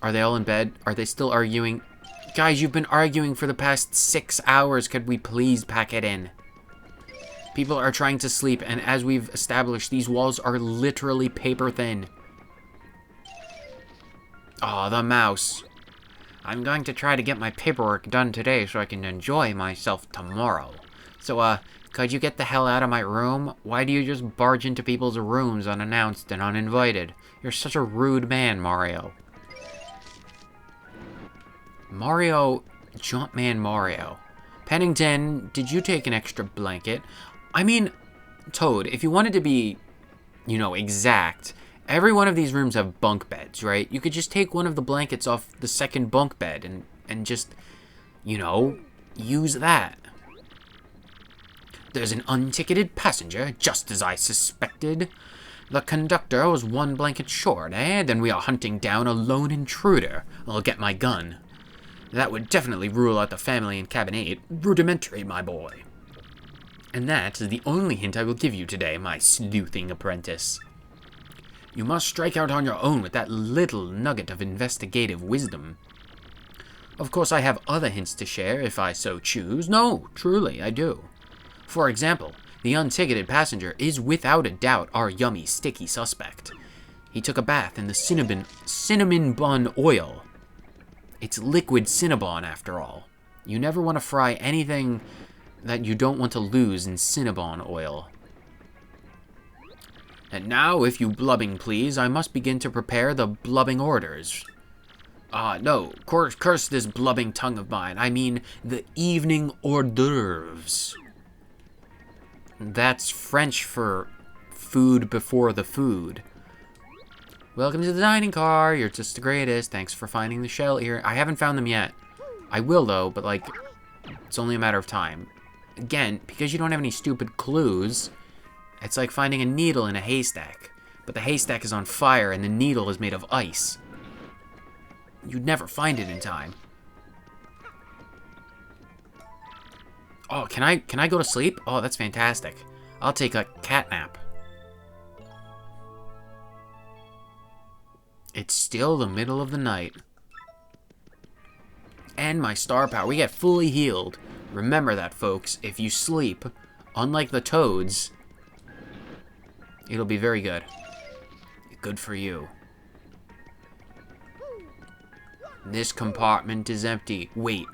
Are they all in bed? Are they still arguing? Guys, you've been arguing for the past 6 hours. Could we please pack it in? People are trying to sleep, and as we've established, these walls are literally paper thin. Aw, the mouse. I'm going to try to get my paperwork done today so I can enjoy myself tomorrow. So, could you get the hell out of my room? Why do you just barge into people's rooms unannounced and uninvited? You're such a rude man, Mario. Jumpman Mario. Pennington, did you take an extra blanket? I mean, Toad, if you wanted to be, exact, every one of these rooms have bunk beds, right? You could just take one of the blankets off the second bunk bed and just, use that. There's an unticketed passenger, just as I suspected. The conductor was one blanket short, eh? Then we are hunting down a lone intruder. I'll get my gun. That would definitely rule out the family in cabin 8. Rudimentary, my boy. And that is the only hint I will give you today, my sleuthing apprentice. You must strike out on your own with that little nugget of investigative wisdom. Of course, I have other hints to share if I so choose. No, truly, I do. For example, the unticketed passenger is without a doubt our yummy, sticky suspect. He took a bath in the cinnamon bun oil. It's liquid Cinnabon, after all. You never want to fry anything that you don't want to lose in Cinnabon oil. And now, if you blubbing please, I must begin to prepare the blubbing orders. No, curse this blubbing tongue of mine. I mean, the evening hors d'oeuvres. That's French for food before the food. Welcome to the dining car. You're just the greatest. Thanks for finding the shell here. I haven't found them yet. I will, though, but, it's only a matter of time. Again, because you don't have any stupid clues, it's like finding a needle in a haystack. But the haystack is on fire and the needle is made of ice. You'd never find it in time. Oh, can I go to sleep? Oh, that's fantastic. I'll take a cat nap. It's still the middle of the night. And my star power. We get fully healed. Remember that, folks. If you sleep, unlike the toads, it'll be very good. Good for you. This compartment is empty. Wait.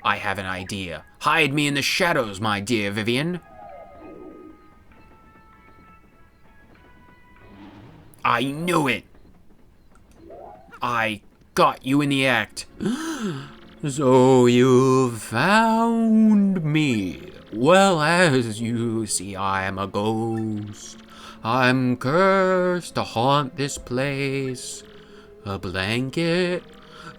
I have an idea. Hide me in the shadows, my dear Vivian. I knew it. I got you in the act. So you've found me. Well, as you see, I am a ghost. I'm cursed to haunt this place. A blanket?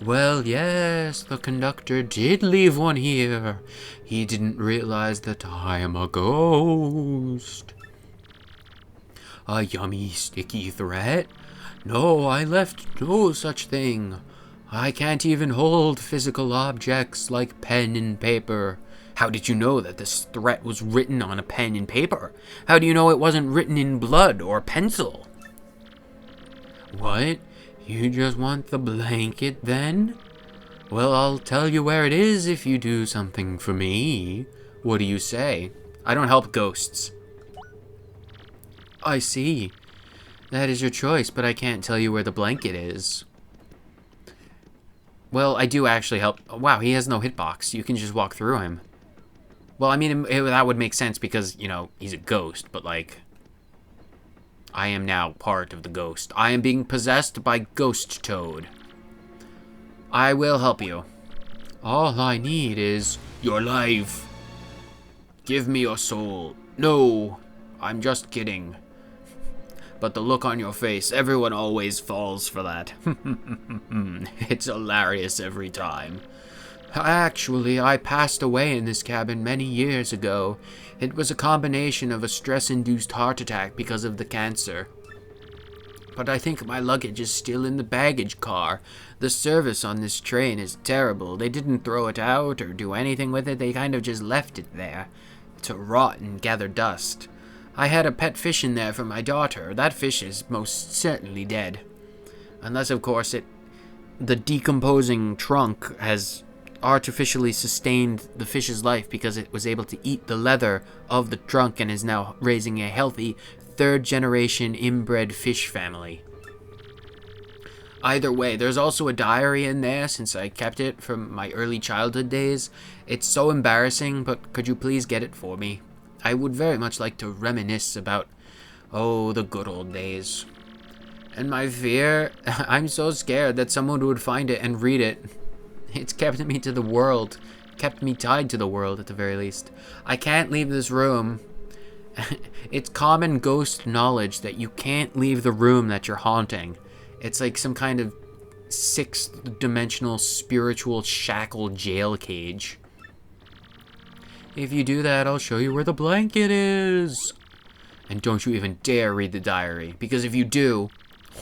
Well, yes, the conductor did leave one here. He didn't realize that I am a ghost. A yummy, sticky threat? No, I left no such thing. I can't even hold physical objects like pen and paper. How did you know that this threat was written on a pen and paper? How do you know it wasn't written in blood or pencil? What? You just want the blanket, then? Well, I'll tell you where it is if you do something for me. What do you say? I don't help ghosts. I see. That is your choice, but I can't tell you where the blanket is. Well, I do actually help. Wow, he has no hitbox. You can just walk through him. Well, I mean, that would make sense because, he's a ghost, but, I am now part of the ghost. I am being possessed by Ghost Toad. I will help you. All I need is your life. Give me your soul. No, I'm just kidding. But the look on your face, everyone always falls for that. It's hilarious every time. Actually, I passed away in this cabin many years ago. It was a combination of a stress-induced heart attack because of the cancer. But I think my luggage is still in the baggage car. The service on this train is terrible. They didn't throw it out or do anything with it. They kind of just left it there to rot and gather dust. I had a pet fish in there for my daughter. That fish is most certainly dead. Unless, of course, the decomposing trunk has artificially sustained the fish's life because it was able to eat the leather of the trunk and is now raising a healthy third-generation inbred fish family. Either way, there's also a diary in there since I kept it from my early childhood days. It's so embarrassing, but could you please get it for me? I would very much like to reminisce about, the good old days. And my fear, I'm so scared that someone would find it and read it. It's kept me to the world. Kept me tied to the world, at the very least. I can't leave this room. It's common ghost knowledge that you can't leave the room that you're haunting. It's like some kind of sixth-dimensional spiritual shackle jail cage. If you do that, I'll show you where the blanket is. And don't you even dare read the diary, because if you do,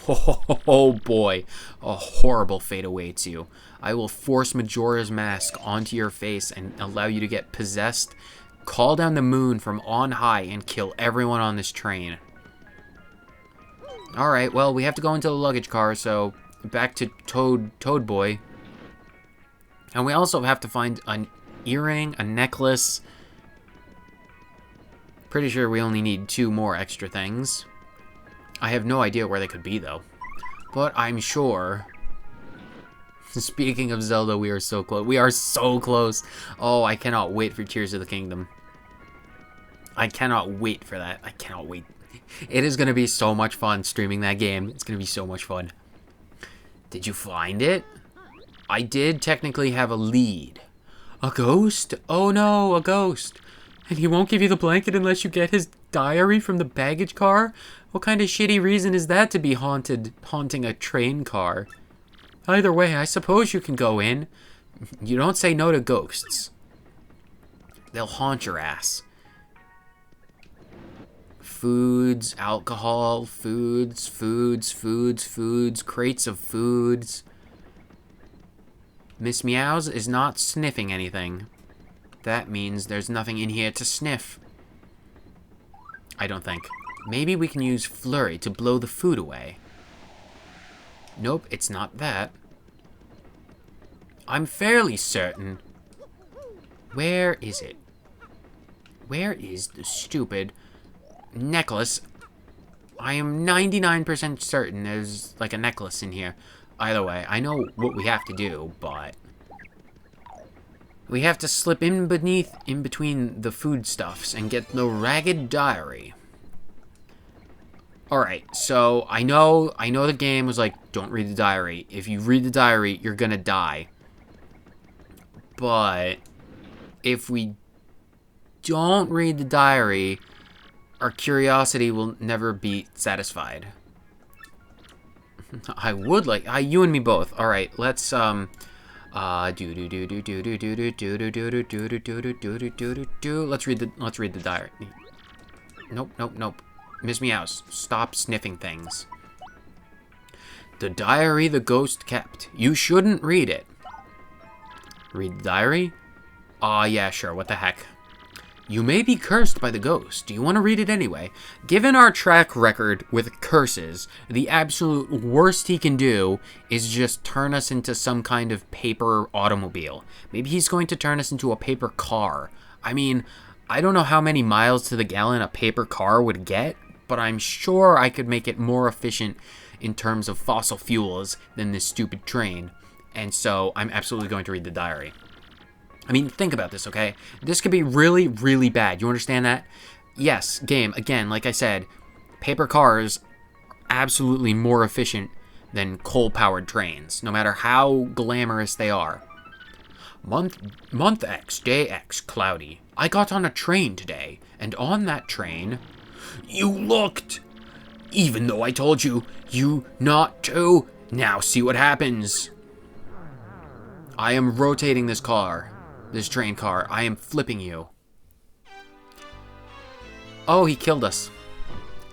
oh boy, a horrible fate awaits you. I will force Majora's Mask onto your face and allow you to get possessed, call down the moon from on high, and kill everyone on this train. Alright, well, we have to go into the luggage car, so back to Toad Boy. And we also have to find an earring, a necklace. Pretty sure we only need 2 more extra things. I have no idea where they could be, though. But I'm sure... Speaking of Zelda, we are so close. We are so close. Oh, I cannot wait for Tears of the Kingdom. I cannot wait for that. I cannot wait. It is going to be so much fun streaming that game. It's going to be so much fun. Did you find it? I did technically have a lead. A ghost? Oh no, a ghost. And he won't give you the blanket unless you get his diary from the baggage car? What kind of shitty reason is that to be haunting a train car? Either way, I suppose you can go in. You don't say no to ghosts. They'll haunt your ass. Foods, alcohol, foods, crates of foods. Miss Meows is not sniffing anything. That means there's nothing in here to sniff. I don't think. Maybe we can use Flurry to blow the food away. Nope, it's not that. I'm fairly certain. Where is it? Where is the stupid necklace? I am 99% certain there's like a necklace in here. Either way, I know what we have to do, but we have to slip in between the foodstuffs and get the ragged diary. Alright, so I know the game was like, don't read the diary. If you read the diary, you're gonna die. But if we don't read the diary, our curiosity will never be satisfied. I would like, you and me both. Alright, let's, let's read the diary. Nope. Miss Meows, stop sniffing things. The diary the ghost kept. You shouldn't read it. Read the diary? Yeah, sure, what the heck. You may be cursed by the ghost. Do you want to read it anyway? Given our track record with curses, the absolute worst he can do is just turn us into some kind of paper automobile. Maybe he's going to turn us into a paper car. I mean, I don't know how many miles to the gallon a paper car would get, but I'm sure I could make it more efficient in terms of fossil fuels than this stupid train. And so I'm absolutely going to read the diary. I mean, think about this, okay? This could be really, really bad. You understand that? Yes, game, again, like I said, paper cars are absolutely more efficient than coal-powered trains, no matter how glamorous they are. Month X, day X, cloudy. I got on a train today, and on that train... You looked! Even though I told you not to. Now see what happens. I am rotating this car. This train car. I am flipping you. Oh, he killed us.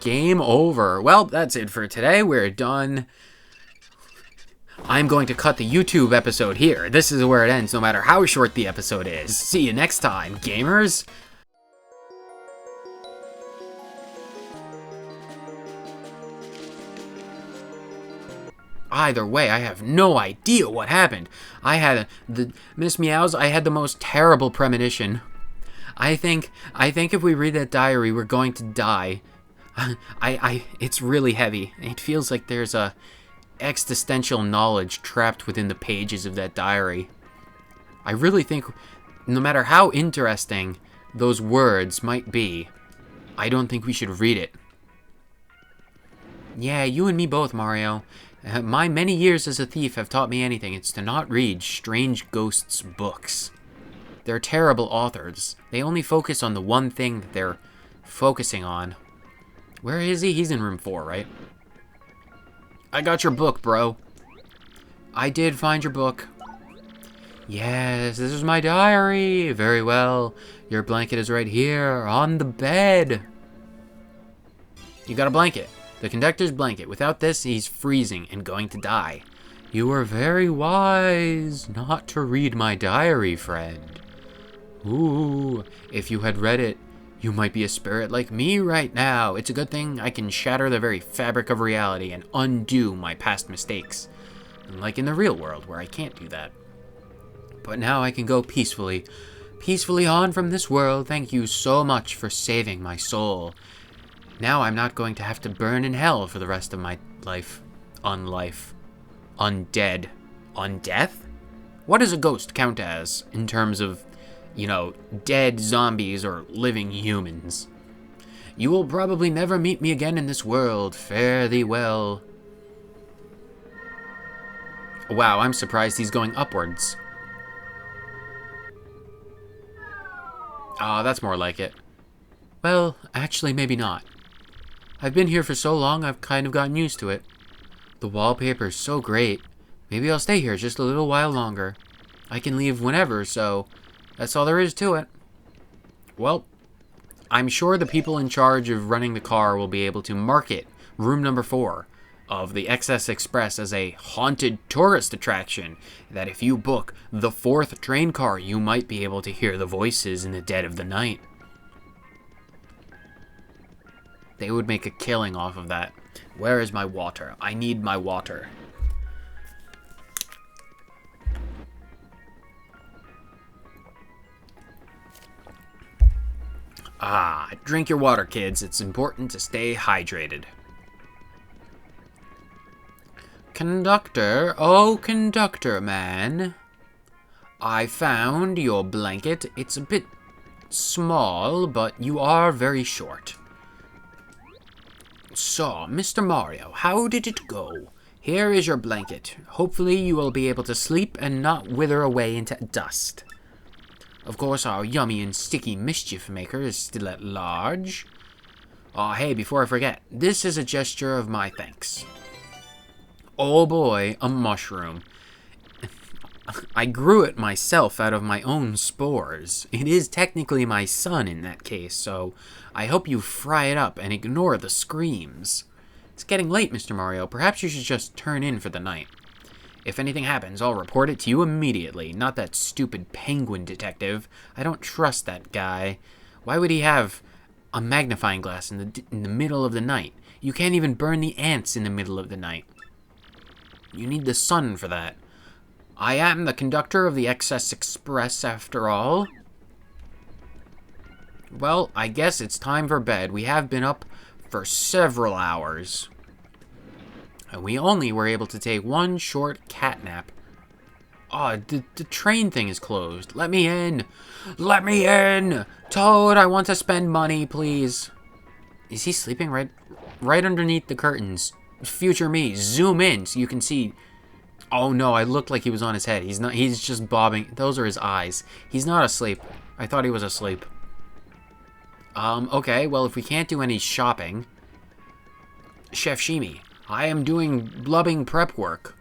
Game over. Well, that's it for today. We're done. I'm going to cut the YouTube episode here. This is where it ends, no matter how short the episode is. See you next time, gamers. either way. I have no idea what happened. Miss Meows, I had the most terrible premonition. I think if we read that diary, we're going to die. It's really heavy. It feels like there's a existential knowledge trapped within the pages of that diary. I really think, no matter how interesting those words might be, I don't think we should read it. Yeah, you and me both, Mario. My many years as a thief have taught me anything. It's to not read strange ghosts' books. They're terrible authors. They only focus on the one thing that they're focusing on. Where is he? He's in room 4, right? I got your book, bro. I did find your book. Yes, this is my diary. Very well. Your blanket is right here, on the bed. You got a blanket. The conductor's blanket. Without this, he's freezing and going to die. You were very wise not to read my diary, friend. Ooh, if you had read it, you might be a spirit like me right now. It's a good thing I can shatter the very fabric of reality and undo my past mistakes. Like in the real world, where I can't do that. But now I can go peacefully on from this world. Thank you so much for saving my soul. Now I'm not going to have to burn in hell for the rest of my life. Unlife. Undead. Undeath? What does a ghost count as in terms of, you know, dead zombies or living humans? You will probably never meet me again in this world. Fare thee well. Wow, I'm surprised he's going upwards. Ah, that's more like it. Well, actually, maybe not. I've been here for so long, I've kind of gotten used to it. The wallpaper's so great. Maybe I'll stay here just a little while longer. I can leave whenever, so that's all there is to it. Well, I'm sure the people in charge of running the car will be able to market room number 4 of the XS Express as a haunted tourist attraction, that if you book the 4th train car, you might be able to hear the voices in the dead of the night. They would make a killing off of that. Where is my water? I need my water. Ah, drink your water, kids. It's important to stay hydrated. Conductor, oh conductor man. I found your blanket. It's a bit small, but you are very short. So, Mr. Mario, how did it go? Here is your blanket. Hopefully you will be able to sleep and not wither away into dust. Of course, our yummy and sticky mischief maker is still at large. Oh, hey, before I forget, this is a gesture of my thanks. Oh boy, a mushroom. I grew it myself out of my own spores. It is technically my son in that case, so I hope you fry it up and ignore the screams. It's getting late, Mr. Mario. Perhaps you should just turn in for the night. If anything happens, I'll report it to you immediately. Not that stupid penguin detective. I don't trust that guy. Why would he have a magnifying glass in the middle of the night? You can't even burn the ants in the middle of the night. You need the sun for that. I am the conductor of the XS Express, after all. Well, I guess it's time for bed. We have been up for several hours. And we only were able to take one short cat nap. Oh, the train thing is closed. Let me in. Let me in. Toad, I want to spend money, please. Is he sleeping right underneath the curtains? Future me, zoom in so you can see. Oh no, I looked like he was on his head. He's not. He's just bobbing. Those are his eyes. He's not asleep. I thought he was asleep. Okay, well, if we can't do any shopping, Chef Shimi, I am doing blubbing prep work.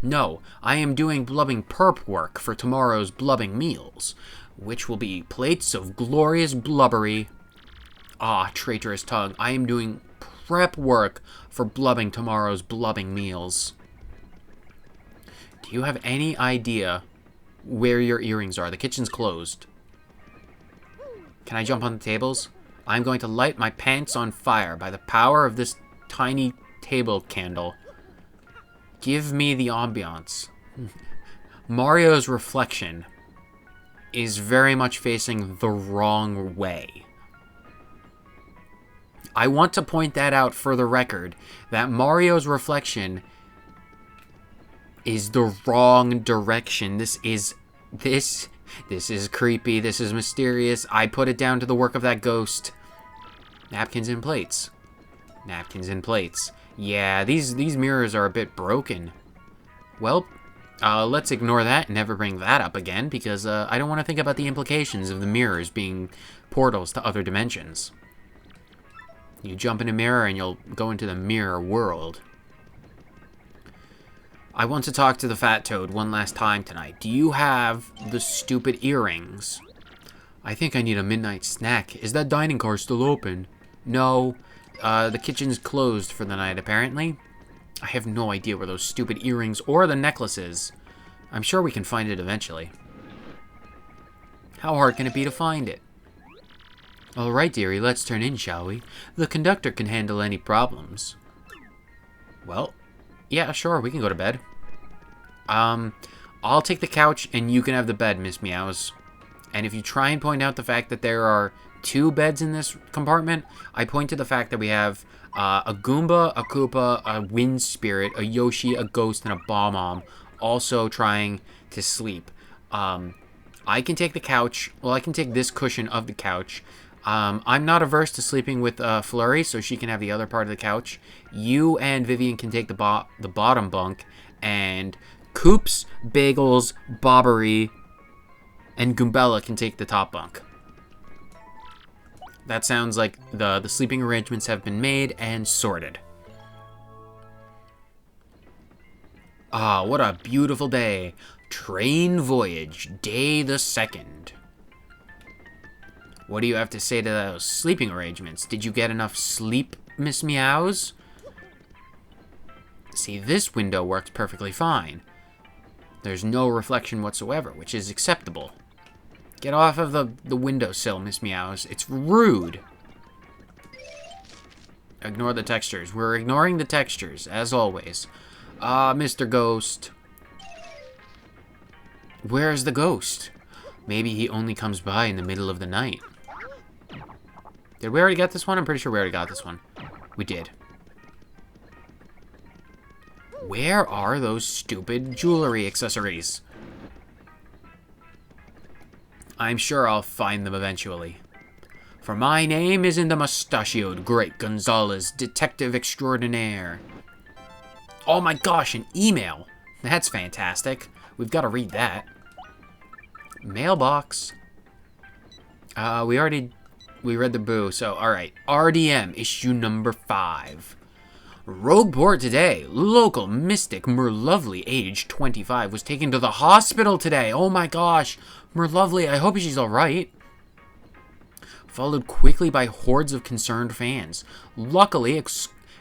No, I am doing blubbing perp work for tomorrow's blubbing meals, which will be plates of glorious blubbery. Ah, traitorous tongue, I am doing prep work for blubbing tomorrow's blubbing meals. Do you have any idea where your earrings are? The kitchen's closed. Can I jump on the tables? I'm going to light my pants on fire by the power of this tiny table candle. Give me the ambiance. Mario's reflection is very much facing the wrong way. I want to point that out for the record, that Mario's reflection is the wrong direction. This is creepy. This is mysterious. I put it down to the work of that ghost. Napkins and plates. Napkins and plates. Yeah, these mirrors are a bit broken. Well, let's ignore that and never bring that up again, because I don't want to think about the implications of the mirrors being portals to other dimensions. You jump in a mirror and you'll go into the mirror world. I want to talk to the Fat Toad one last time tonight. Do you have the stupid earrings? I think I need a midnight snack. Is that dining car still open? No. The kitchen's closed for the night, apparently. I have no idea where those stupid earrings or the necklace is. I'm sure we can find it eventually. How hard can it be to find it? Alright, dearie, let's turn in, shall we? The conductor can handle any problems. Well, yeah, sure, we can go to bed. I'll take the couch and you can have the bed, Miss Meows. And if you try and point out the fact that there are 2 beds in this compartment, I point to the fact that we have a Goomba, a Koopa, a Wind Spirit, a Yoshi, a Ghost, and a Bob-omb also trying to sleep. I can take the couch. Well, I can take this cushion of the couch. I'm not averse to sleeping with Flurry, so she can have the other part of the couch. You and Vivian can take the bottom bunk, and Coops, Bagels, Bobbery, and Goombella can take the top bunk. That sounds like the sleeping arrangements have been made and sorted. Ah, what a beautiful day. Train voyage, day the 2nd. What do you have to say to those sleeping arrangements? Did you get enough sleep, Miss Meows? See, this window works perfectly fine. There's no reflection whatsoever, which is acceptable. Get off of the windowsill, Miss Meows. It's rude. Ignore the textures. We're ignoring the textures, as always. Mr. Ghost. Where's the ghost? Maybe he only comes by in the middle of the night. Did we already get this one? I'm pretty sure we already got this one. We did. Where are those stupid jewelry accessories? I'm sure I'll find them eventually. For my name is in the mustachioed great Gonzalez, detective extraordinaire. Oh my gosh, an email. That's fantastic. We've got to read that. Mailbox. We read the boo, so alright. RDM, issue number 5. Rogueport today. Local mystic Merlovely, age 25, was taken to the hospital today. Oh my gosh. Merlovely, I hope she's alright. Followed quickly by hordes of concerned fans. Luckily,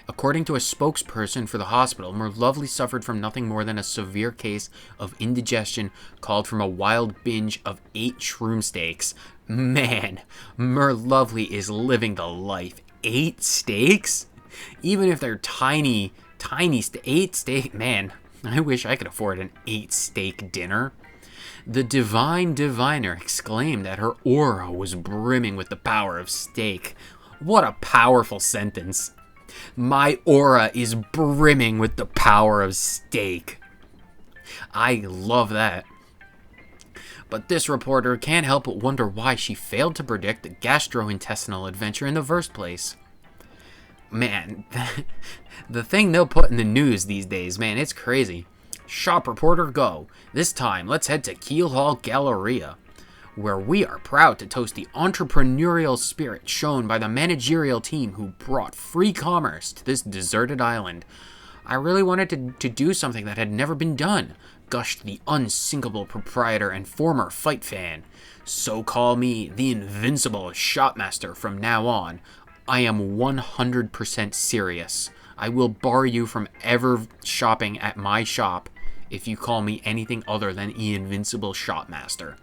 according to a spokesperson for the hospital, Merlovely suffered from nothing more than a severe case of indigestion called from a wild binge of 8 shroom steaks. Man, Merlovely is living the life. 8 steaks? Even if they're tiny 8 steak, man, I wish I could afford an 8 steak dinner. The divine diviner exclaimed that her aura was brimming with the power of steak. What a powerful sentence. My aura is brimming with the power of steak. I love that. But this reporter can't help but wonder why she failed to predict the gastrointestinal adventure in the first place. Man, the thing they'll put in the news these days, man, it's crazy. Shop reporter go. This time, let's head to Keel Hall Galleria, where we are proud to toast the entrepreneurial spirit shown by the managerial team who brought free commerce to this deserted island. I really wanted to do something that had never been done, gushed the unsinkable proprietor and former fight fan. So call me the invincible shopmaster from now on. I am 100% serious. I will bar you from ever shopping at my shop if you call me anything other than the invincible shopmaster.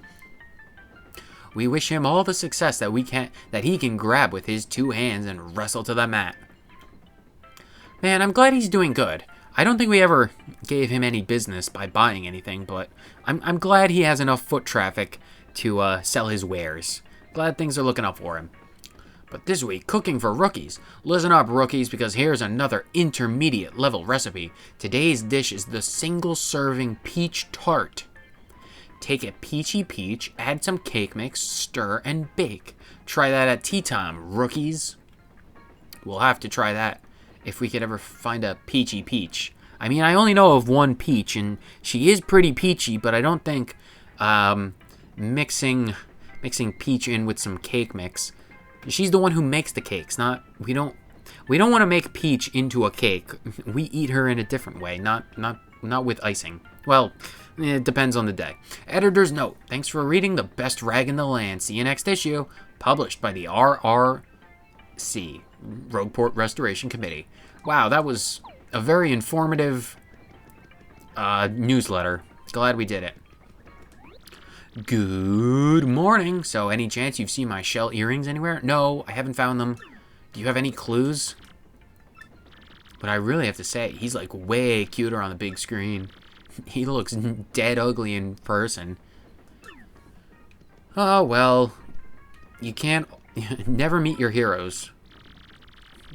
We wish him all the success that he can grab with his 2 hands and wrestle to the mat. Man, I'm glad he's doing good. I don't think we ever gave him any business by buying anything, but I'm glad he has enough foot traffic to sell his wares. Glad things are looking up for him. But this week, cooking for rookies. Listen up, rookies, because here's another intermediate level recipe. Today's dish is the single-serving peach tart. Take a peachy peach, add some cake mix, stir, and bake. Try that at tea time, rookies. We'll have to try that if we could ever find a peachy peach. I mean, I only know of one peach, and she is pretty peachy, but I don't think mixing peach in with some cake mix. She's the one who makes the cakes, not we don't want to make Peach into a cake. We eat her in a different way, not with icing. Well, it depends on the day. Editor's note: thanks for reading The Best Rag in the Land. See you next issue. Published by the RRC, Rogueport Restoration Committee. Wow, that was a very informative newsletter. Glad we did it. Good morning. So, any chance you've seen my shell earrings anywhere? No, I haven't found them. Do you have any clues? But I really have to say, he's like way cuter on the big screen. He looks dead ugly in person. Oh, well. You can't never meet your heroes.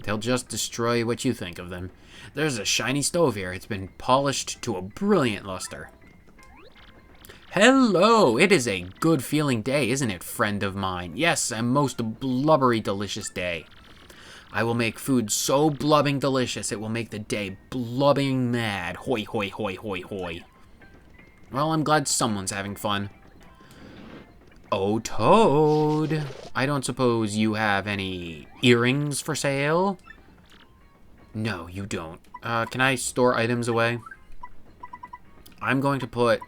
They'll just destroy what you think of them. There's a shiny stove here. It's been polished to a brilliant luster. Hello! It is a good feeling day, isn't it, friend of mine? Yes, a most blubbery delicious day. I will make food so blubbing delicious it will make the day blubbing mad. Hoi, hoi, hoi, hoi, hoi. Well, I'm glad someone's having fun. Oh, Toad. I don't suppose you have any earrings for sale? No, you don't. Can I store items away? I'm going to put...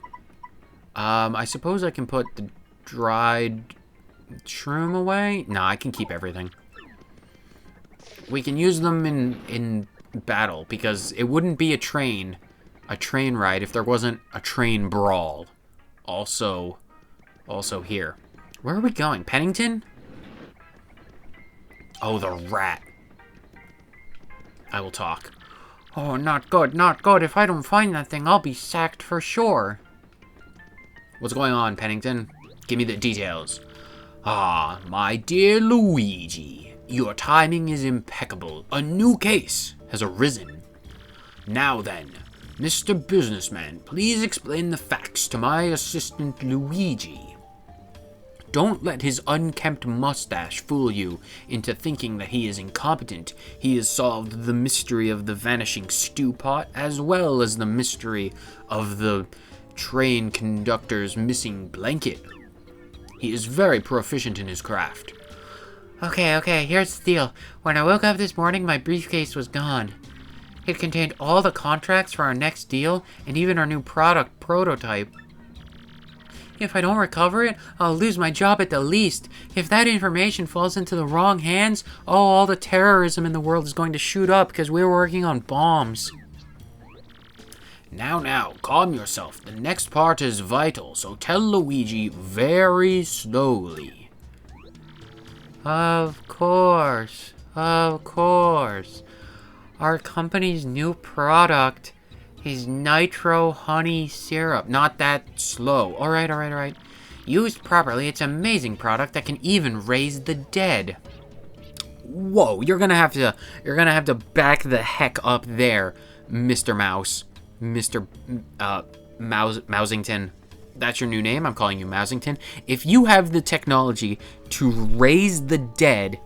I suppose I can put the dried shroom away? No, I can keep everything. We can use them in battle, because it wouldn't be a train ride if there wasn't a train brawl. Also here. Where are we going? Pennington? Oh, the rat. I will talk. Oh, not good, not good. If I don't find that thing, I'll be sacked for sure. What's going on, Pennington? Give me the details. Ah, my dear Luigi, your timing is impeccable. A new case has arisen. Now then, Mr. Businessman, please explain the facts to my assistant Luigi. Don't let his unkempt mustache fool you into thinking that he is incompetent. He has solved the mystery of the vanishing stew pot, as well as the mystery of the train conductor's missing blanket. He is very proficient in his craft. Okay, here's the deal. When I woke up this morning, my briefcase was gone. It contained all the contracts for our next deal, and even our new product prototype. If I don't recover it, I'll lose my job at the least. If that information falls into the wrong hands, all the terrorism in the world is going to shoot up because we're working on bombs. Now, calm yourself. The next part is vital, so tell Luigi very slowly. Of course. Our company's new product is nitro honey syrup. Not that slow. Alright. Used properly, it's an amazing product that can even raise the dead. Whoa, you're gonna have to back the heck up there, Mr. Mouse. Mr. Mousington. That's your new name? I'm calling you Mousington. If you have the technology to raise the dead,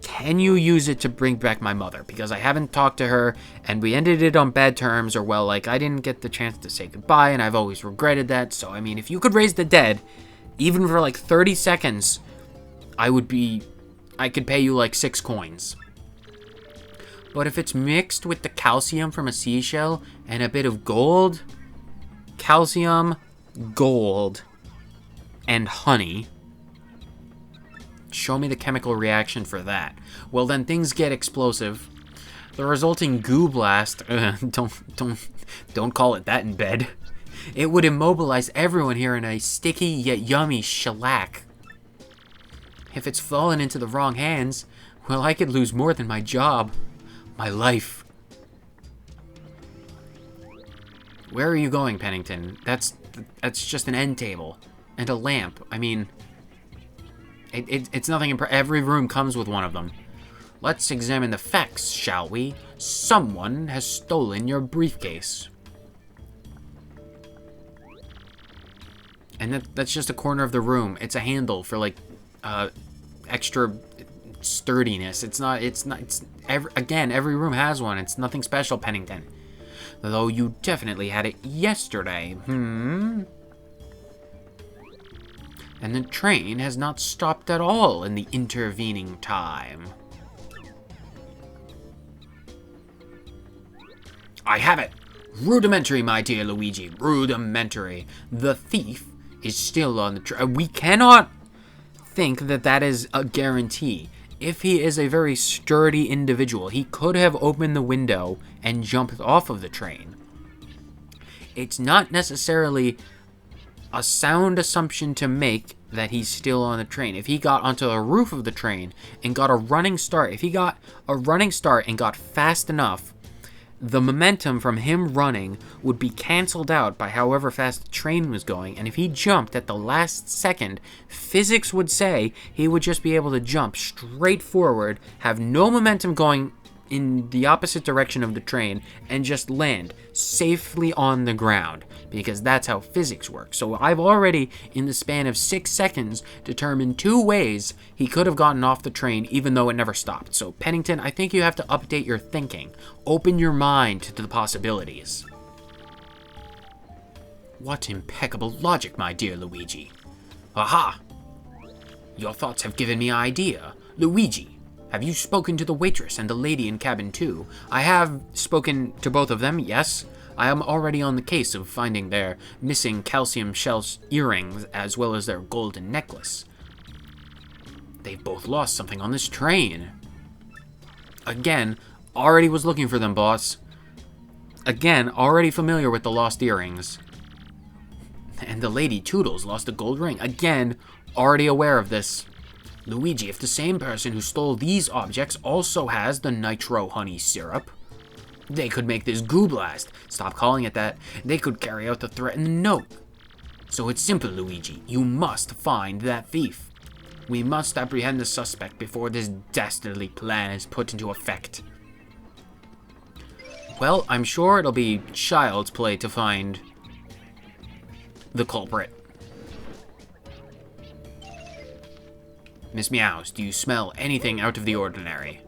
can you use it to bring back my mother? Because I haven't talked to her, and we ended it on bad terms, or well, like, I didn't get the chance to say goodbye, and I've always regretted that. So, I mean, if you could raise the dead, even for like 30 seconds, I could pay you like 6 coins. But if it's mixed with the calcium from a seashell and a bit of gold, calcium, gold, and honey, show me the chemical reaction for that. Well, then things get explosive. The resulting goo blast, don't call it that in bed. It would immobilize everyone here in a sticky yet yummy shellac. If it's fallen into the wrong hands, well, I could lose more than my job. My life. Where are you going, Pennington? That's just an end table. And a lamp. I mean, it's nothing every room comes with one of them. Let's examine the facts, shall we? Someone has stolen your briefcase. And that's just a corner of the room. It's a handle for, like, extra sturdiness. Again, every room has one. It's nothing special, Pennington. Though you definitely had it yesterday. And the train has not stopped at all in the intervening time. I have it! Rudimentary, my dear Luigi. Rudimentary. The thief is still on the train. We cannot think that is a guarantee. If he is a very sturdy individual, he could have opened the window and jumped off of the train. It's not necessarily a sound assumption to make that he's still on the train. If he got onto the roof of the train and got a running start, if he got a running start and got fast enough, the momentum from him running would be canceled out by however fast the train was going, and if he jumped at the last second, physics would say he would just be able to jump straight forward, have no momentum going in the opposite direction of the train, and just land safely on the ground, because that's how physics works. So I've already, in the span of 6 seconds, determined 2 ways he could have gotten off the train even though it never stopped. So Pennington, I think you have to update your thinking. Open your mind to the possibilities. What impeccable logic, my dear Luigi. Aha! Your thoughts have given me an idea. Luigi, have you spoken to the waitress and the lady in cabin 2? I have spoken to both of them, yes. I am already on the case of finding their missing calcium shell earrings as well as their golden necklace. They've both lost something on this train. Again, already was looking for them, boss. Again, already familiar with the lost earrings. And the lady Toodles lost a gold ring. Again, already aware of this. Luigi, if the same person who stole these objects also has the nitro honey syrup, they could make this goo blast. Stop calling it that. They could carry out the threatened note. So it's simple, Luigi. You must find that thief. We must apprehend the suspect before this dastardly plan is put into effect. Well, I'm sure it'll be child's play to find the culprit. Miss Meows, do you smell anything out of the ordinary?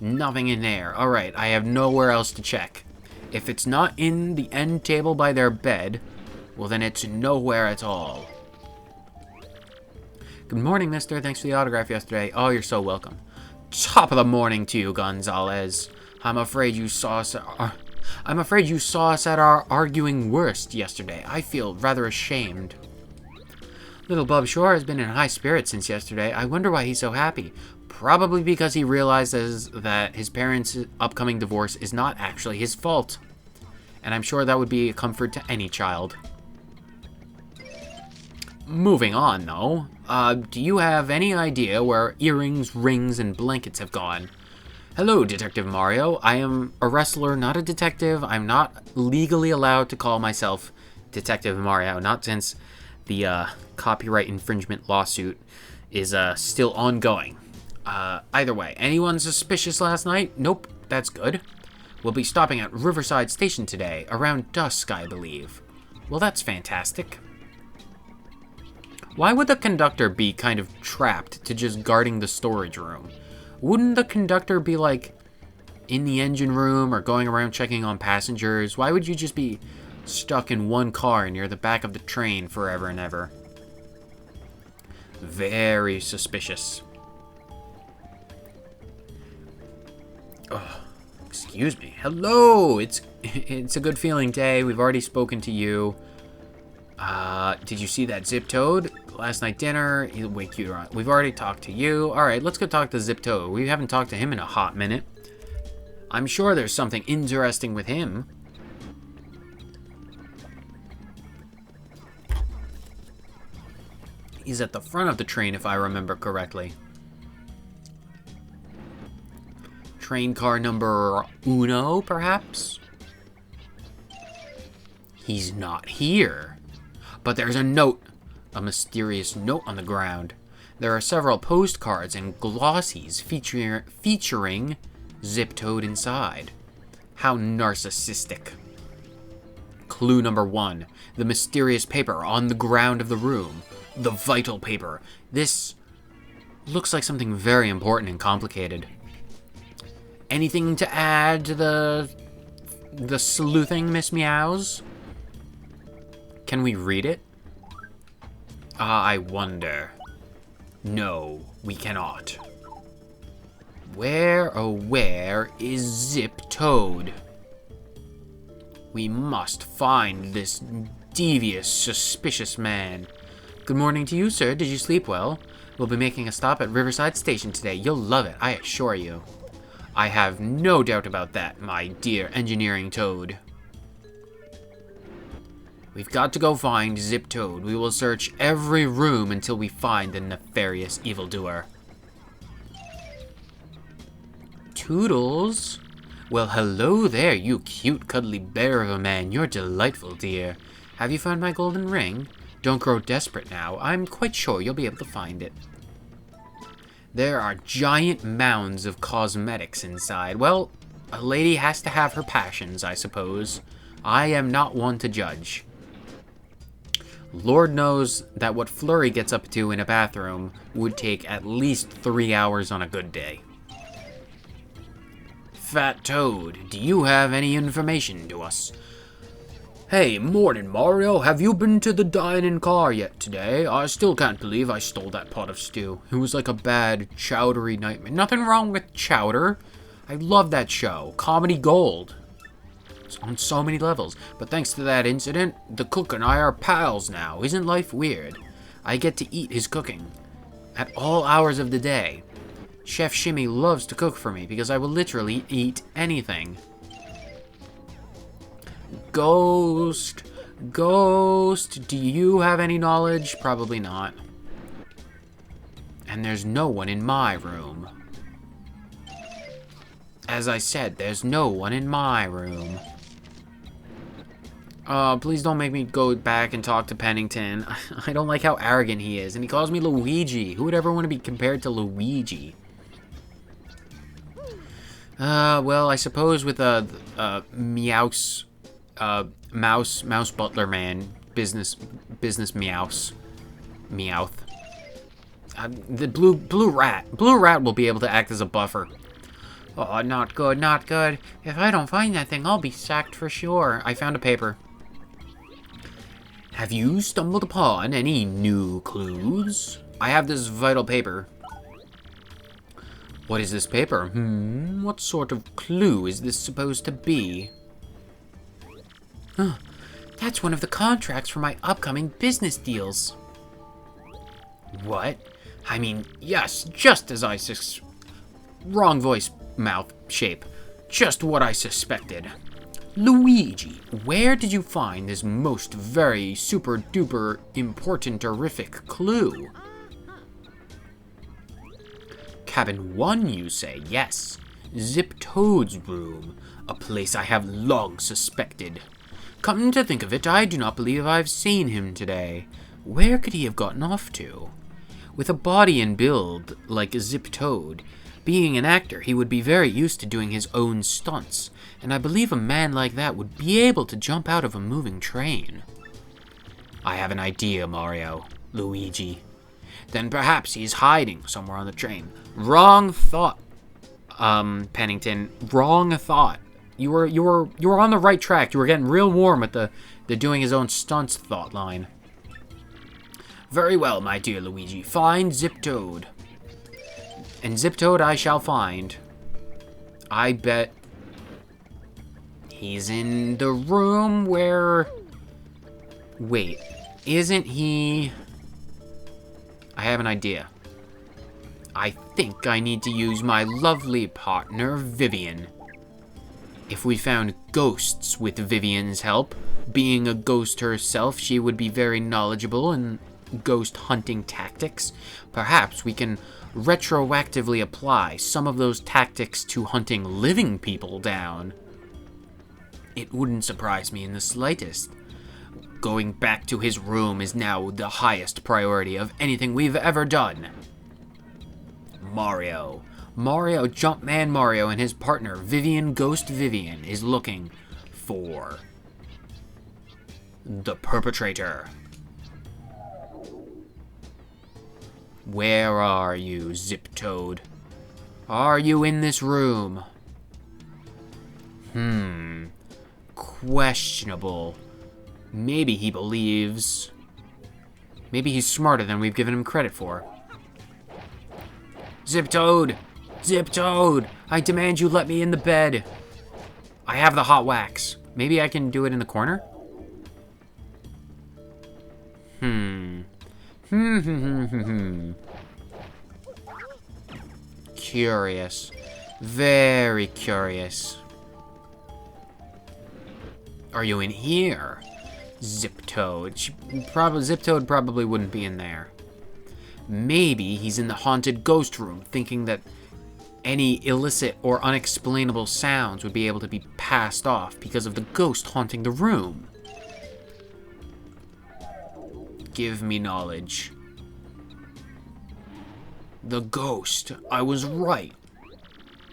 Nothing in there. Alright, I have nowhere else to check. If it's not in the end table by their bed, well then it's nowhere at all. Good morning, mister. Thanks for the autograph yesterday. Oh, you're so welcome. Top of the morning to you, Gonzalez. I'm afraid you saw us at our arguing worst yesterday. I feel rather ashamed. Little Bub Shore has been in high spirits since yesterday. I wonder why he's so happy. Probably because he realizes that his parents' upcoming divorce is not actually his fault. And I'm sure that would be a comfort to any child. Moving on, though. Do you have any idea where earrings, rings, and blankets have gone? Hello, Detective Mario. I am a wrestler, not a detective. I'm not legally allowed to call myself Detective Mario, not since the copyright infringement lawsuit is still ongoing. Either way, anyone suspicious last night? Nope, that's good. We'll be stopping at Riverside Station today, around dusk, I believe. Well, that's fantastic. Why would the conductor be kind of trapped to just guarding the storage room? Wouldn't the conductor be, like, in the engine room or going around checking on passengers? Why would you just be stuck in one car near the back of the train forever and ever? Very suspicious. Oh, excuse me. Hello! It's a good feeling day. We've already spoken to you. Did you see that Zip Toad? Last night dinner, he'll wake you up. We've already talked to you. Alright, let's go talk to Zip Toad. We haven't talked to him in a hot minute. I'm sure there's something interesting with him. He's at the front of the train, if I remember correctly. Train car number uno, perhaps? He's not here. But there's a note. A mysterious note on the ground. There are several postcards and glossies featuring Zip Toad inside. How narcissistic. Clue number 1. The mysterious paper on the ground of the room. The vital paper. This looks like something very important and complicated. Anything to add to the sleuthing, Miss Meows? Can we read it? I wonder. No, we cannot. Where, oh where, is Zip Toad? We must find this devious, suspicious man. Good morning to you, sir. Did you sleep well? We'll be making a stop at Riverside Station today. You'll love it, I assure you. I have no doubt about that, my dear engineering Toad. We've got to go find Zip Toad. We will search every room until we find the nefarious evildoer. Toodles? Well, hello there, you cute, cuddly bear of a man. You're delightful, dear. Have you found my golden ring? Don't grow desperate now. I'm quite sure you'll be able to find it. There are giant mounds of cosmetics inside. Well, a lady has to have her passions, I suppose. I am not one to judge. Lord knows that what Flurry gets up to in a bathroom would take at least 3 hours on a good day. Fat Toad, do you have any information to us? Hey, morning, Mario. Have you been to the dining car yet today? I still can't believe I stole that pot of stew. It was like a bad, chowdery nightmare. Nothing wrong with Chowder. I love that show. Comedy gold. It's on so many levels. But thanks to that incident, the cook and I are pals now. Isn't life weird? I get to eat his cooking at all hours of the day. Chef Shimmy loves to cook for me because I will literally eat anything. Ghost, do you have any knowledge? Probably not. And there's no one in my room. As I said, there's no one in my room. Please don't make me go back and talk to Pennington. I don't like how arrogant he is, and he calls me Luigi. Who would ever want to be compared to Luigi? Well, I suppose with Meows, Mouse Butler Man, business Meows, Meowth. The blue rat will be able to act as a buffer. Oh, not good, not good. If I don't find that thing, I'll be sacked for sure. I found a paper. Have you stumbled upon any new clues? I have this vital paper. What is this paper? What sort of clue is this supposed to be? That's one of the contracts for my upcoming business deals. What? I mean, yes, just as I wrong voice, mouth shape. Just what I suspected. Luigi, where did you find this most very super duper important horrific clue? Cabin 1, you say? Yes. Zip Toad's room, a place I have long suspected. Come to think of it, I do not believe I've seen him today. Where could he have gotten off to? With a body and build like Zip Toad, being an actor, he would be very used to doing his own stunts, and I believe a man like that would be able to jump out of a moving train. I have an idea, Mario. Luigi. Then perhaps he's hiding somewhere on the train. Wrong thought, Pennington. Wrong thought. You were on the right track. You were getting real warm with the doing his own stunts thought line. Very well, my dear Luigi. Find Zip Toad. And Zip Toad I shall find. I bet he's in the room where... Wait, isn't he... I have an idea. I think I need to use my lovely partner, Vivian. If we found ghosts with Vivian's help, being a ghost herself, she would be very knowledgeable in ghost hunting tactics. Perhaps we can retroactively apply some of those tactics to hunting living people down. It wouldn't surprise me in the slightest. Going back to his room is now the highest priority of anything we've ever done. Mario, Jumpman Mario, and his partner, Ghost Vivian, is looking for the perpetrator. Where are you, Zip Toad? Are you in this room? Questionable. Maybe he believes. Maybe he's smarter than we've given him credit for. Zip Toad! Zip Toad! I demand you let me in the bed. I have the hot wax. Maybe I can do it in the corner? Curious. Very curious. Are you in here? Zip Toad. Zip Toad probably wouldn't be in there. Maybe he's in the haunted ghost room, thinking that any illicit or unexplainable sounds would be able to be passed off because of the ghost haunting the room. Give me knowledge. The ghost. I was right.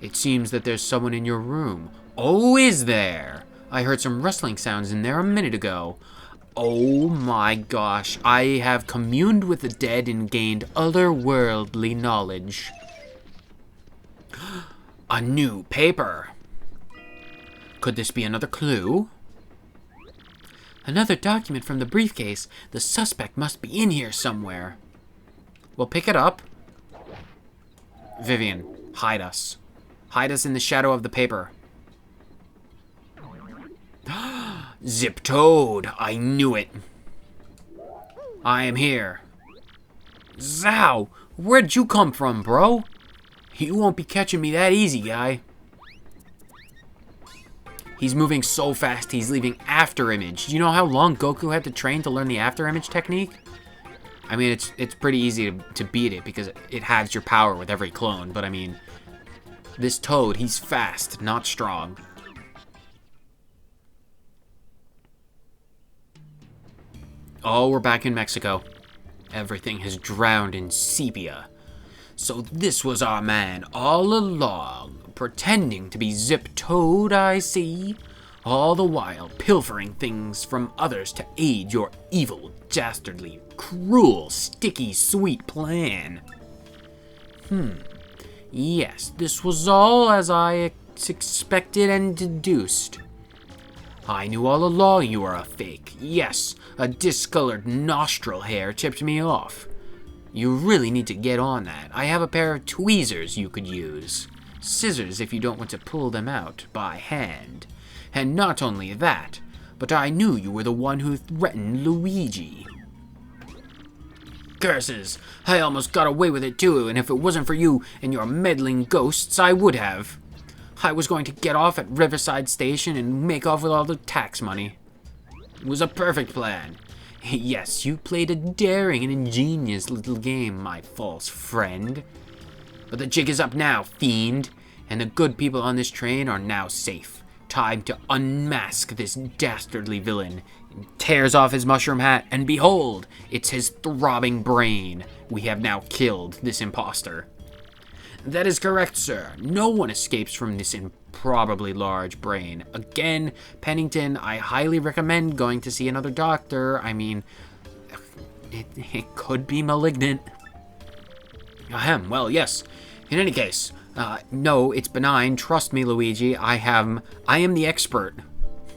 It seems that there's someone in your room. Oh, is there? I heard some rustling sounds in there a minute ago. Oh my gosh, I have communed with the dead and gained otherworldly knowledge. A new paper. Could this be another clue? Another document from the briefcase. The suspect must be in here somewhere. Well, pick it up. Vivian, hide us. Hide us in the shadow of the paper. Zip Toad, I knew it. I am here. Zow, where'd you come from, bro? You won't be catching me that easy, guy. He's moving so fast, he's leaving after image. Do you know how long Goku had to train to learn the after image technique? I mean, it's pretty easy to beat it because it halves your power with every clone. But I mean, this Toad, he's fast, not strong. Oh, we're back in Mexico. Everything has drowned in sepia. So this was our man all along, pretending to be Zip Toad, I see. All the while pilfering things from others to aid your evil, dastardly, cruel, sticky, sweet plan. Yes, this was all as I expected and deduced. I knew all along you were a fake. Yes, a discolored nostril hair tipped me off. You really need to get on that. I have a pair of tweezers you could use. Scissors if you don't want to pull them out by hand. And not only that, but I knew you were the one who threatened Luigi. Curses! I almost got away with it too, and if it wasn't for you and your meddling ghosts, I would have. I was going to get off at Riverside Station and make off with all the tax money. It was a perfect plan. Yes, you played a daring and ingenious little game, my false friend. But the jig is up now, fiend, and the good people on this train are now safe. Time to unmask this dastardly villain. He tears off his mushroom hat, and behold, it's his throbbing brain. We have now killed this imposter. That is correct, sir. No one escapes from this improbably large brain. Again, Pennington, I highly recommend going to see another doctor. I mean, it could be malignant. Ahem, well, yes. In any case, no, it's benign. Trust me, Luigi. I am the expert.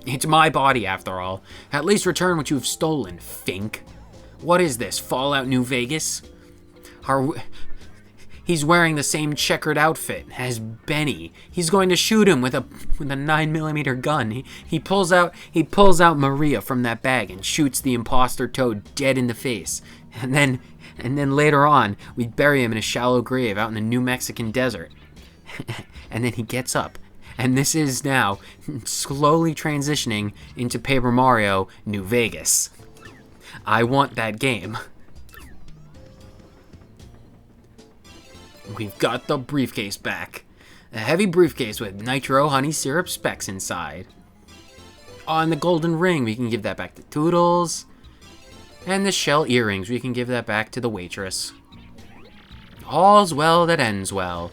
It's my body, after all. At least return what you've stolen, Fink. What is this, Fallout New Vegas? He's wearing the same checkered outfit as Benny. He's going to shoot him with a 9mm gun. He pulls out Maria from that bag and shoots the imposter Toad dead in the face. And then later on, we bury him in a shallow grave out in the New Mexican desert. And then he gets up. And this is now slowly transitioning into Paper Mario New Vegas. I want that game. We've got the briefcase back. A heavy briefcase with nitro honey syrup specks inside. Oh, and the golden ring, we can give that back to Toodles. And the shell earrings, we can give that back to the waitress. All's well that ends well.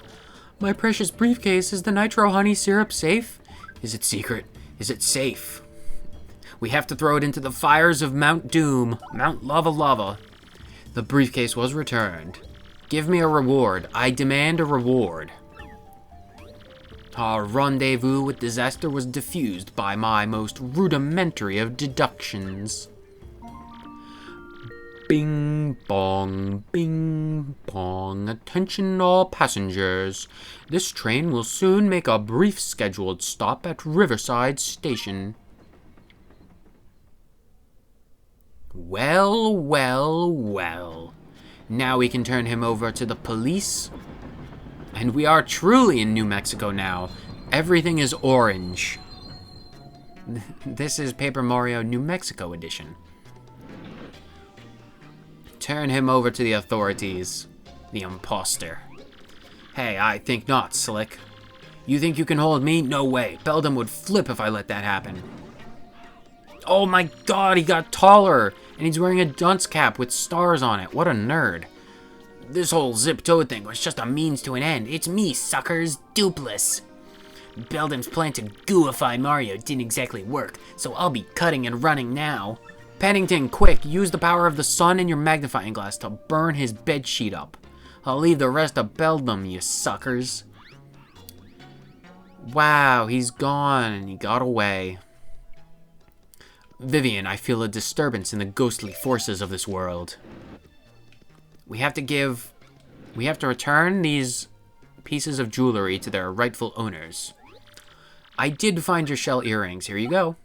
My precious briefcase, is the nitro honey syrup safe? Is it secret? Is it safe? We have to throw it into the fires of Mount Doom. Mount Lava Lava. The briefcase was returned. Give me a reward. I demand a reward. Our rendezvous with disaster was diffused by my most rudimentary of deductions. Bing bong, bing bong. Attention all passengers. This train will soon make a brief scheduled stop at Riverside Station. Well, well, well. Now we can turn him over to the police. And we are truly in New Mexico now. Everything is orange. This is Paper Mario New Mexico edition. Turn him over to the authorities. The imposter. Hey, I think not, Slick. You think you can hold me? No way. Beldam would flip if I let that happen. Oh my god, he got taller! And he's wearing a dunce cap with stars on it. What a nerd. This whole zip-toed thing was just a means to an end. It's me, suckers. Dupless. Beldam's plan to gooify Mario didn't exactly work, so I'll be cutting and running now. Pennington, quick, use the power of the sun and your magnifying glass to burn his bedsheet up. I'll leave the rest to Beldam, you suckers. Wow, he's gone and he got away. Vivian, I feel a disturbance in the ghostly forces of this world. We have to return these pieces of jewelry to their rightful owners. I did find your shell earrings. Here you go.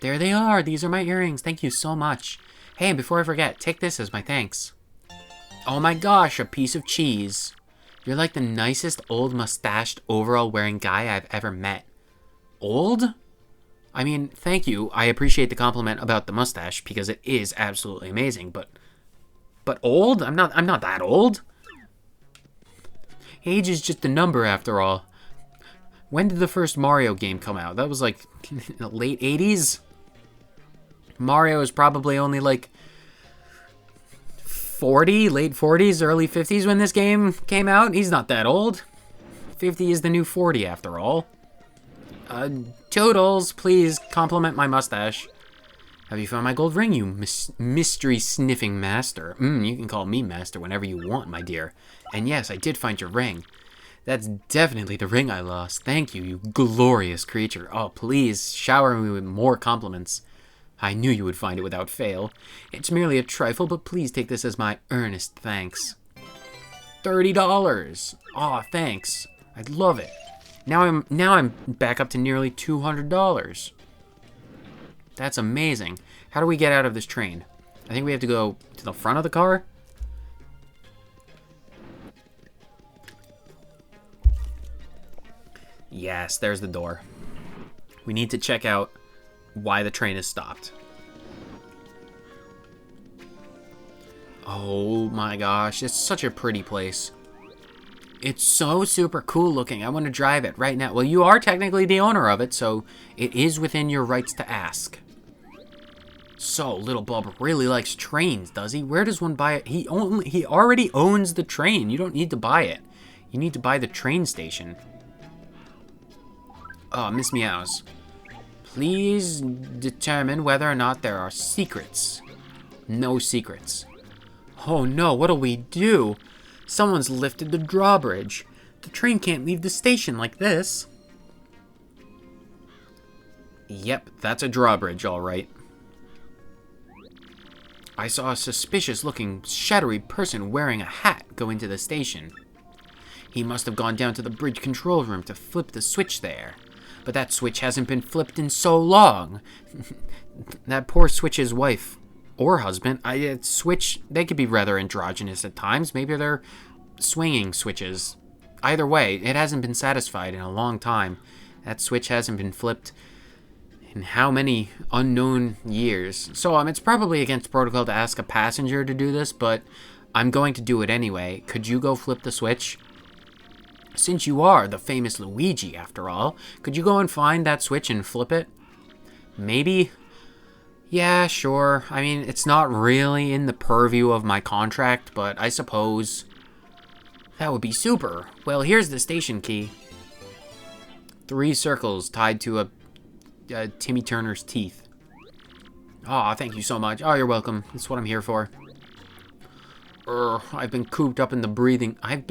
There they are. These are my earrings. Thank you so much. Hey, and before I forget, take this as my thanks. Oh my gosh, a piece of cheese. You're like the nicest old mustached overall wearing guy I've ever met. Old? I mean, thank you. I appreciate the compliment about the mustache because it is absolutely amazing, but old? I'm not that old. Age is just a number after all. When did the first Mario game come out? That was like the late 80s? Mario is probably only like 40, late 40s, early 50s when this game came out. He's not that old. 50 is the new 40 after all. Toodles, please compliment my mustache. Have you found my gold ring, you mystery-sniffing master? You can call me master whenever you want, my dear. And yes, I did find your ring. That's definitely the ring I lost. Thank you, you glorious creature. Oh, please, shower me with more compliments. I knew you would find it without fail. It's merely a trifle, but please take this as my earnest thanks. $30! Aw, thanks. I love it. Now I'm back up to nearly $200. That's amazing. How do we get out of this train? I think we have to go to the front of the car. Yes, there's the door. We need to check out why the train is stopped. Oh my gosh, it's such a pretty place. It's so super cool looking. I want to drive it right now. Well, you are technically the owner of it, so it is within your rights to ask. So, Little Bub really likes trains, does he? Where does one buy it? He already owns the train. You don't need to buy it. You need to buy the train station. Oh, Miss Meows. Please determine whether or not there are secrets. No secrets. Oh no, what'll we do? Someone's lifted the drawbridge. The train can't leave the station like this. Yep, that's a drawbridge, all right. I saw a suspicious-looking, shadowy person wearing a hat go into the station. He must have gone down to the bridge control room to flip the switch there. But that switch hasn't been flipped in so long. That poor Switch's wife or husband. Switch, they could be rather androgynous at times. Maybe they're swinging switches. Either way, it hasn't been satisfied in a long time. That switch hasn't been flipped in how many unknown years. So it's probably against protocol to ask a passenger to do this, but I'm going to do it anyway. Could you go flip the switch? Since you are the famous Luigi, after all, could you go and find that switch and flip it? Maybe? Yeah, sure. I mean, it's not really in the purview of my contract, but I suppose that would be super. Well, here's the station key. 3 circles tied to a Timmy Turner's teeth. Aw, thank you so much. Oh, you're welcome. That's what I'm here for. I've been cooped up in the breathing. I'd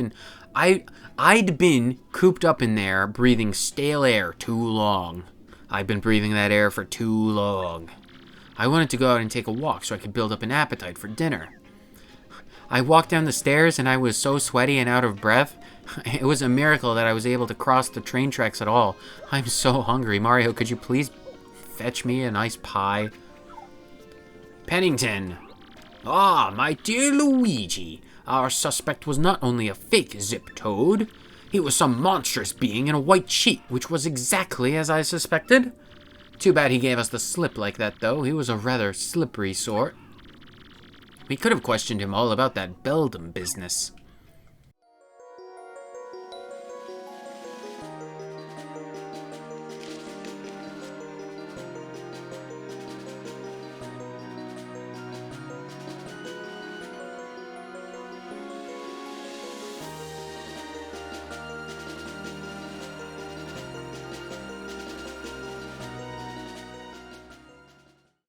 been cooped up in there breathing stale air too long. I've been breathing that air for too long. I wanted to go out and take a walk so I could build up an appetite for dinner. I walked down the stairs and I was so sweaty and out of breath. It was a miracle that I was able to cross the train tracks at all. I'm so hungry. Mario, could you please fetch me a nice pie? Pennington. Ah, my dear Luigi. Our suspect was not only a fake Zip Toad. He was some monstrous being in a white sheet, which was exactly as I suspected. Too bad he gave us the slip like that, though. He was a rather slippery sort. We could have questioned him all about that Beldam business.